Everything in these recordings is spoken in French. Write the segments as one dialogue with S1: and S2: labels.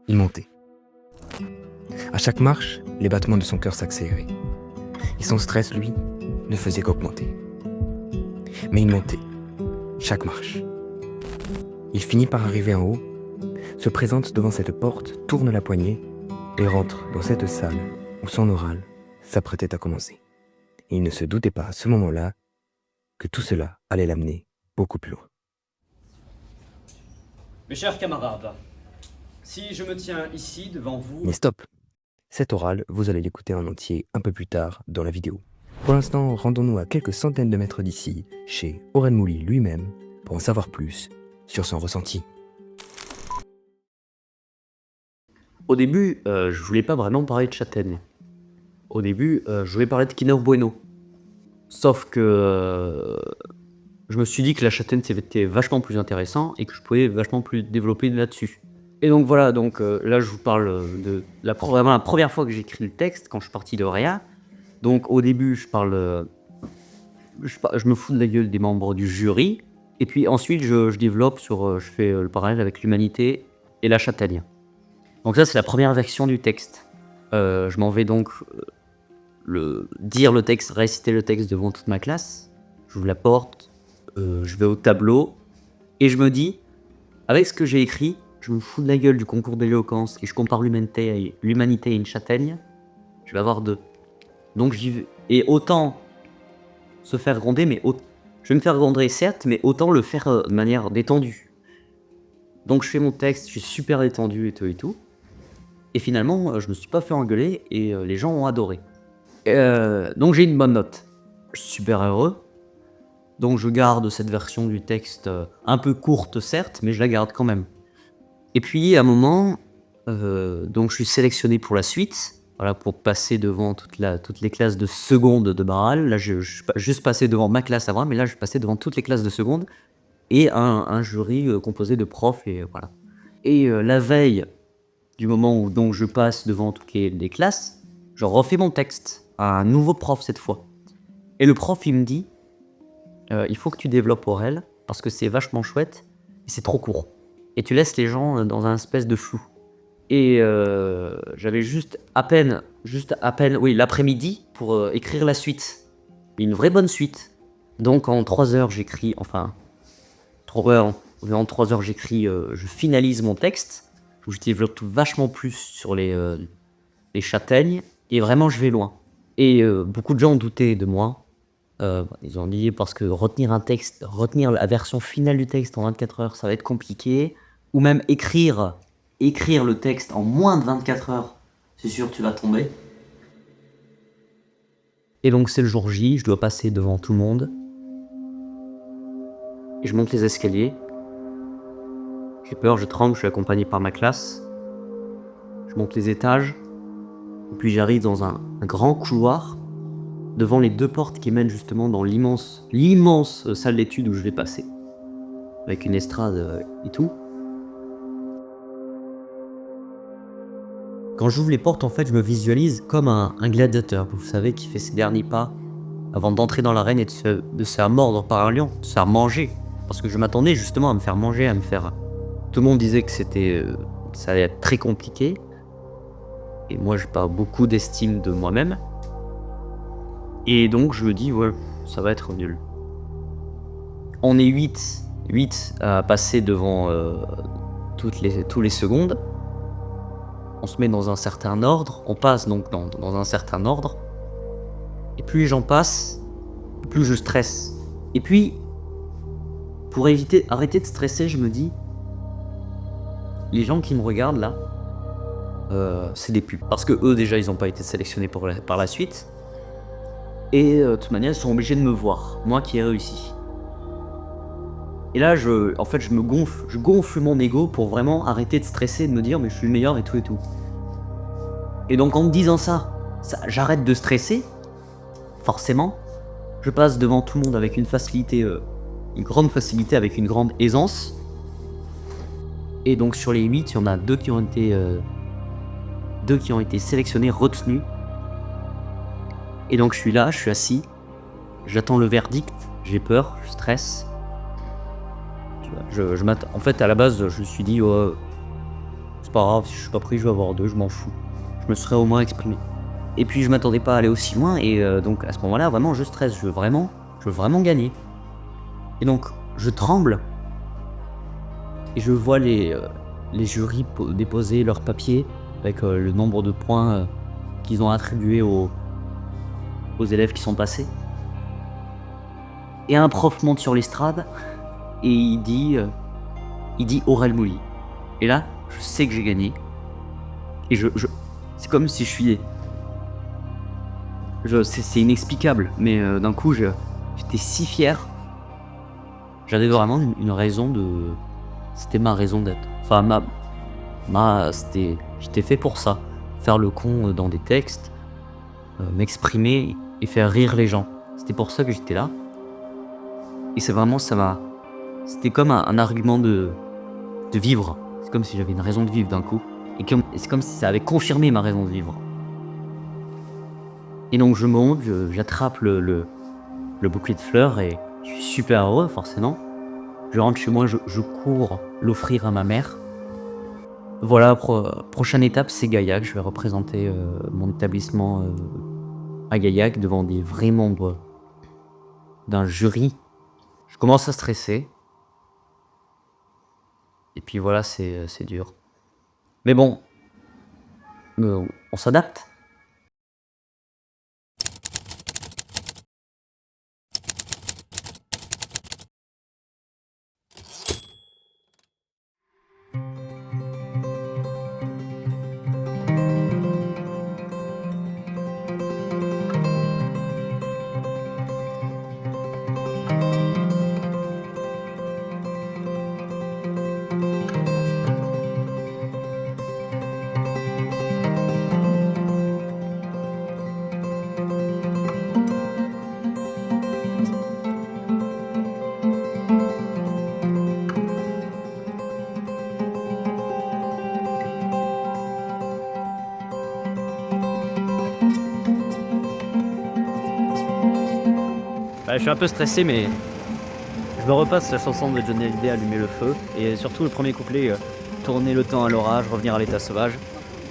S1: Il montait. À chaque marche, les battements de son cœur s'accéléraient. Et son stress, lui, ne faisait qu'augmenter. Mais il montait. Chaque marche. Il finit par arriver en haut, se présente devant cette porte, tourne la poignée et rentre dans cette salle où son oral s'apprêtait à commencer. Et il ne se doutait pas à ce moment-là que tout cela allait l'amener beaucoup plus loin.
S2: Mes chers camarades, si je me tiens ici devant vous...
S1: Mais stop! Cet oral, vous allez l'écouter en entier un peu plus tard dans la vidéo. Pour l'instant, rendons-nous à quelques centaines de mètres d'ici, chez Aurel Mouli lui-même, pour en savoir plus sur son ressenti.
S3: Au début, je voulais pas vraiment parler de Châtaigne. Au début, je voulais parler de Kinder Bueno. Sauf que je me suis dit que la Châtaigne c'était vachement plus intéressant et que je pouvais vachement plus développer là-dessus. Et donc voilà, là je vous parle de vraiment la première fois que j'ai écrit le texte, quand je suis parti de Réa. Donc au début, je me fous de la gueule des membres du jury. Et puis ensuite, je développe je fais le parallèle avec l'humanité et la Châtaigne. Donc ça, c'est la première version du texte. Je m'en vais donc dire le texte, réciter le texte devant toute ma classe. J'ouvre la porte, je vais au tableau, et je me dis, avec ce que j'ai écrit, je me fous de la gueule du concours d'éloquence, et je compare l'humanité à une châtaigne, je vais avoir 2. Donc j'y vais. Et autant se faire gronder, je vais me faire gronder certes, mais autant le faire de manière détendue. Donc je fais mon texte, je suis super détendu et tout. Et finalement, je me suis pas fait engueuler et les gens ont adoré. Donc j'ai une bonne note. Je suis super heureux. Donc je garde cette version du texte un peu courte certes, mais je la garde quand même. Et puis à un moment, donc je suis sélectionné pour la suite. Voilà, pour passer devant toutes les classes de seconde de Barral. Là, je suis juste passé devant ma classe avant, mais là, je suis passé devant toutes les classes de seconde. Et un jury composé de profs, et voilà. Et la veille du moment où donc, je passe devant toutes les classes, je refais mon texte à un nouveau prof cette fois. Et le prof, il me dit, il faut que tu développes Aurel, parce que c'est vachement chouette, et c'est trop court. Et tu laisses les gens dans un espèce de flou. Et j'avais juste à peine, l'après-midi pour écrire la suite. Une vraie bonne suite. Donc en 3 heures, j'écris, environ 3 heures, j'écris, je finalise mon texte, où je développe vachement plus sur les châtaignes, et vraiment je vais loin. Et beaucoup de gens ont douté de moi. Ils ont dit parce que retenir la version finale du texte en 24 heures, ça va être compliqué. Ou même écrire le texte en moins de 24 heures, c'est sûr tu vas tomber. Et donc c'est le jour J, je dois passer devant tout le monde. Et je monte les escaliers. J'ai peur, je tremble, je suis accompagné par ma classe. Je monte les étages. Et puis j'arrive dans un grand couloir, devant les 2 portes qui mènent justement dans l'immense salle d'études où je vais passer. Avec une estrade et tout. Quand j'ouvre les portes, en fait, je me visualise comme un gladiateur, vous savez, qui fait ses derniers pas avant d'entrer dans l'arène et de se faire mordre par un lion, de se faire manger. Parce que je m'attendais justement à me faire manger, Tout le monde disait que ça allait être très compliqué. Et moi, j'ai pas beaucoup d'estime de moi-même. Et donc, je me dis, ouais, ça va être nul. On est 8 à passer devant tous les secondes. On se met dans un certain ordre, on passe donc dans un certain ordre, et plus les gens passent, plus je stresse. Et puis, pour arrêter de stresser, je me dis, les gens qui me regardent là, c'est des pubs. Parce que eux déjà, ils n'ont pas été sélectionnés par la suite, et de toute manière, ils sont obligés de me voir, moi qui ai réussi. Et là, je gonfle mon ego pour vraiment arrêter de stresser et de me dire mais je suis le meilleur et tout. Et donc en me disant ça, j'arrête de stresser, forcément. Je passe devant tout le monde avec une grande facilité, avec une grande aisance. Et donc sur les 8, il y en a 2 qui ont été sélectionnés, retenus. Et donc je suis là, je suis assis, j'attends le verdict, j'ai peur, je stresse. En fait, à la base, je me suis dit, c'est pas grave, si je suis pas pris, je vais avoir 2, je m'en fous. Je me serais au moins exprimé. Et puis je m'attendais pas à aller aussi loin, et donc à ce moment-là, vraiment, je stresse, je veux vraiment gagner. Et donc, je tremble, et je vois les jurys déposer leurs papiers avec le nombre de points qu'ils ont attribués aux élèves qui sont passés. Et un prof monte sur l'estrade, et il dit Aurel Mouly. Et là, je sais que j'ai gagné. Et c'est comme si c'est inexplicable, mais d'un coup, j'étais si fier. J'avais vraiment une raison de... C'était ma raison d'être. Enfin, j'étais fait pour ça. Faire le con dans des textes, m'exprimer et faire rire les gens. C'était pour ça que j'étais là. Et c'est vraiment, c'était comme un argument de vivre. C'est comme si j'avais une raison de vivre d'un coup. Et c'est comme si ça avait confirmé ma raison de vivre. Et donc je monte, j'attrape le bouquet de fleurs et je suis super heureux forcément. Je rentre chez moi, je cours l'offrir à ma mère. Voilà, prochaine étape, c'est Gaillac. Je vais représenter mon établissement à Gaillac devant des vrais membres d'un jury. Je commence à stresser. Et puis voilà, c'est dur. Mais bon, on s'adapte. Je suis un peu stressé, mais je me repasse la chanson de Johnny Hallyday, Allumer le feu, et surtout le premier couplet, tourner le temps à l'orage, revenir à l'état sauvage.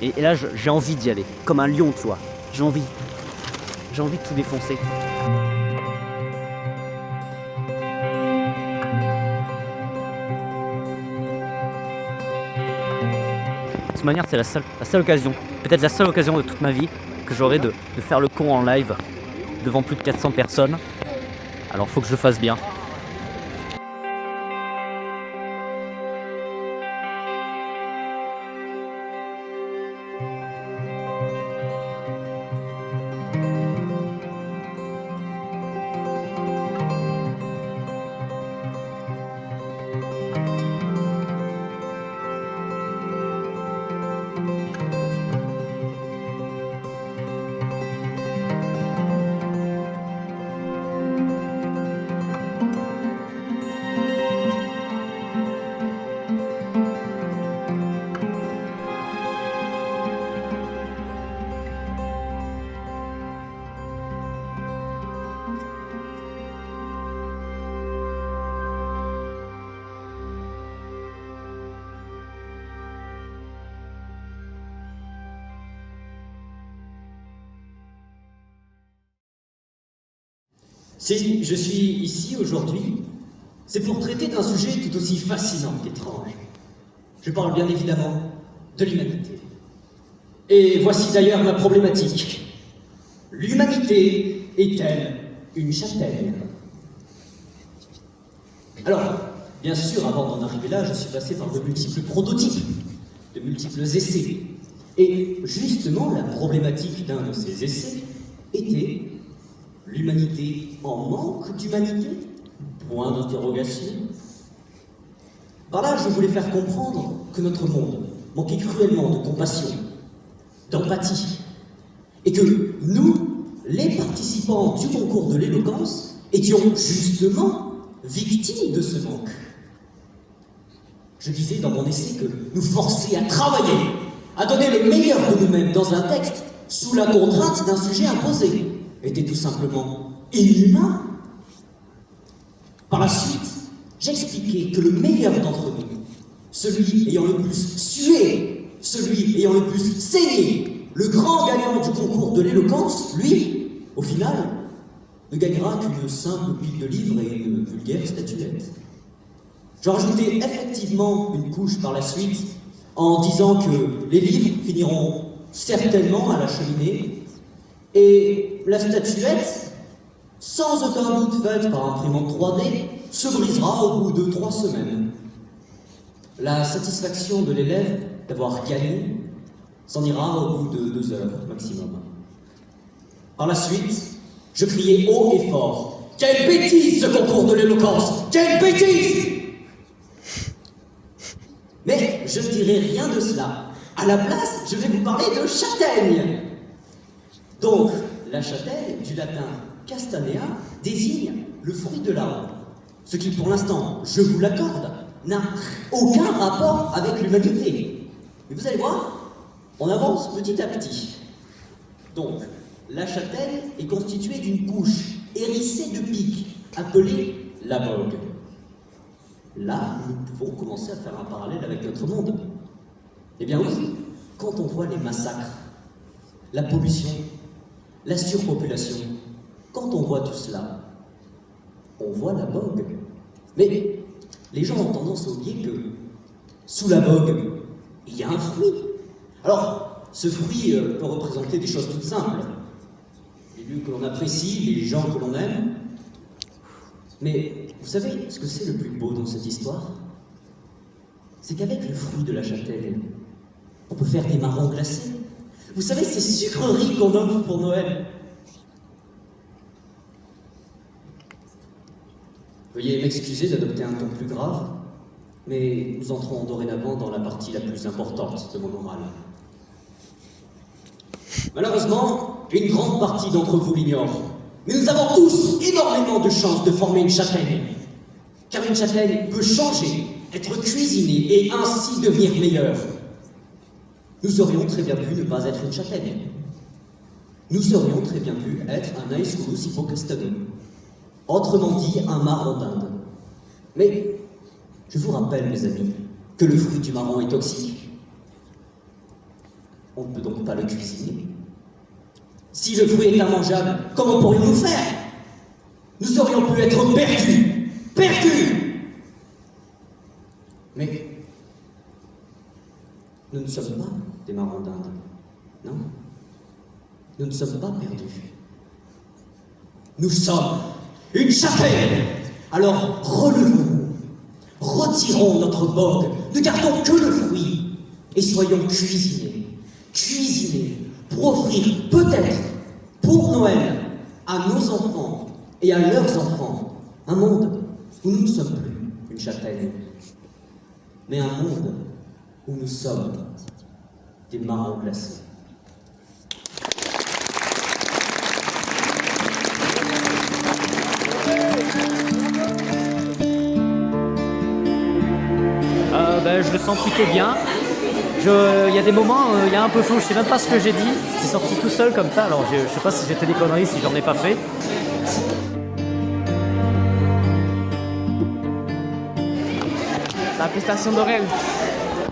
S3: Et là, j'ai envie d'y aller, comme un lion, tu vois. J'ai envie de tout défoncer. De toute manière, c'est la seule occasion, peut-être la seule occasion de toute ma vie que j'aurai de faire le con en live devant plus de 400 personnes. Alors faut que je le fasse bien.
S4: Si je suis ici aujourd'hui, c'est pour traiter d'un sujet tout aussi fascinant qu'étrange. Je parle bien évidemment de l'humanité. Et voici d'ailleurs ma problématique. L'humanité est-elle une châtaigne? Alors, bien sûr, avant d'en arriver là, je suis passé par de multiples prototypes, de multiples essais. Et justement, la problématique d'un de ces essais était l'humanité en manque d'humanité? Point d'interrogation. Par là, je voulais faire comprendre que notre monde manquait cruellement de compassion, d'empathie, et que nous, les participants du concours de l'éloquence, étions justement victimes de ce manque. Je disais dans mon essai que nous forcer à travailler, à donner le meilleur de nous-mêmes dans un texte, sous la contrainte d'un sujet imposé, était tout simplement inhumain. Par la suite, j'expliquais que le meilleur d'entre nous, celui ayant le plus sué concours de l'éloquence, lui, au final, ne gagnera qu'une simple pile de livres et une vulgaire statuette. J'ai rajouté effectivement une couche par la suite en disant que les livres finiront certainement à la cheminée et la statuette, sans aucun doute faite par imprimante 3D, se brisera au bout de 3 semaines. La satisfaction de l'élève d'avoir gagné s'en ira au bout de 2 heures maximum. Par la suite, je criais haut et fort: « Quelle bêtise ce concours de l'éloquence! Quelle bêtise !» Mais je ne dirai rien de cela. À la place, je vais vous parler de châtaigne. Donc, la châtaigne, du latin castanea, désigne le fruit de l'arbre. Ce qui, pour l'instant, je vous l'accorde, n'a aucun rapport avec l'humanité. Mais vous allez voir, on avance petit à petit. Donc, la châtaigne est constituée d'une couche hérissée de pics, appelée la bogue. Là, nous pouvons commencer à faire un parallèle avec notre monde. Eh bien oui, quand on voit les massacres, la pollution, la surpopulation, quand on voit tout cela, on voit la bogue. Mais les gens ont tendance à oublier que sous la bogue, il y a un fruit. Alors, ce fruit peut représenter des choses toutes simples. Les lieux que l'on apprécie, les gens que l'on aime. Mais vous savez ce que c'est le plus beau dans cette histoire? C'est qu'avec le fruit de la châtaigne, on peut faire des marrons glacés. Vous savez, ces sucreries qu'on offre pour Noël. Veuillez m'excuser d'adopter un ton plus grave, mais nous entrons dorénavant dans la partie la plus importante de mon oral. Malheureusement, une grande partie d'entre vous l'ignore, mais nous avons tous énormément de chances de former une châtaigne. Car une châtaigne peut changer, être cuisinée et ainsi devenir meilleure. Nous aurions très bien pu ne pas être une châtaigne. Nous aurions très bien pu être un Aesculus hippocastanum. Autrement dit, un marron d'Inde. Mais je vous rappelle, mes amis, que le fruit du marron est toxique. On ne peut donc pas le cuisiner. Si le fruit est immangeable, comment pourrions-nous faire? Nous aurions pu être perdus. Perdus! Mais nous ne sommes pas des marrons d'Inde. Non. Nous ne sommes pas perdus. Nous sommes une châtaigne. Alors relevons-nous. Retirons notre bogue. Ne gardons que le fruit. Et soyons cuisinés. Cuisinés pour offrir peut-être pour Noël à nos enfants et à leurs enfants un monde où nous ne sommes plus une châtaigne, mais un monde où nous sommes des marrons glacés.
S3: Je le sens plutôt bien. Il y a des moments, il y a un peu flou, je sais même pas ce que j'ai dit. C'est sorti tout seul comme ça, alors je sais pas si j'ai fait des conneries, si j'en ai pas fait.
S5: La prestation d'Aurel.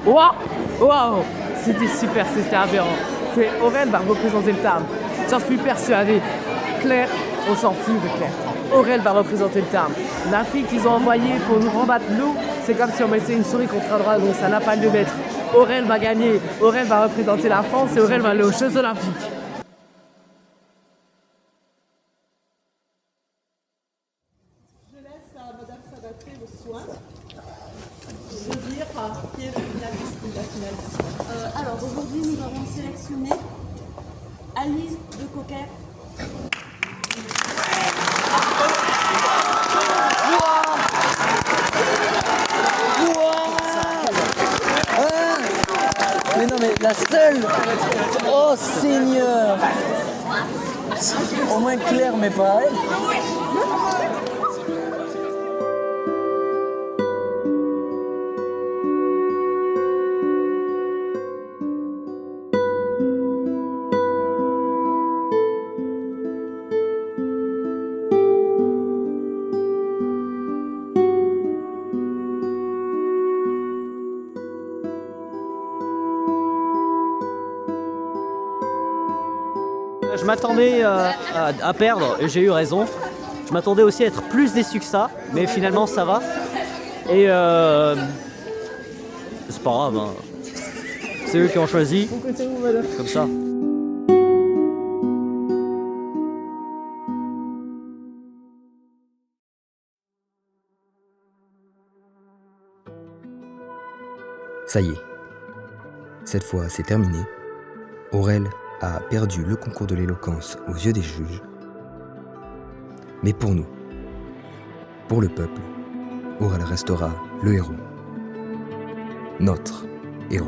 S5: Waouh, c'était super, c'était aberrant. Aurel va représenter le Tarn. J'en suis persuadé. Claire, on s'en fout de Claire. Aurel va représenter le Tarn. La fille qu'ils ont envoyée pour nous rembattre nous, c'est comme si on mettait une souris contre un droit, donc ça n'a pas lieu d'être. Aurel va gagner, Aurel va représenter la France et Aurel va aller aux Jeux Olympiques.
S6: Je laisse à Madame Sabaté le soin de dire qui est le finaliste ou la finaliste.
S7: Alors aujourd'hui nous avons sélectionné Alice de Coquet.
S8: Mais non, mais la seule. Oh Seigneur. Au moins Claire, mais pas elle.
S9: Je m'attendais à perdre et j'ai eu raison. Je m'attendais aussi à être plus déçu que ça, mais finalement ça va. Et c'est pas grave, hein. C'est eux qui ont choisi. Comme ça.
S1: Ça y est. Cette fois, c'est terminé. Aurel a perdu le concours de l'éloquence aux yeux des juges. Mais pour nous, pour le peuple, Aurel restera le héros. Notre héros.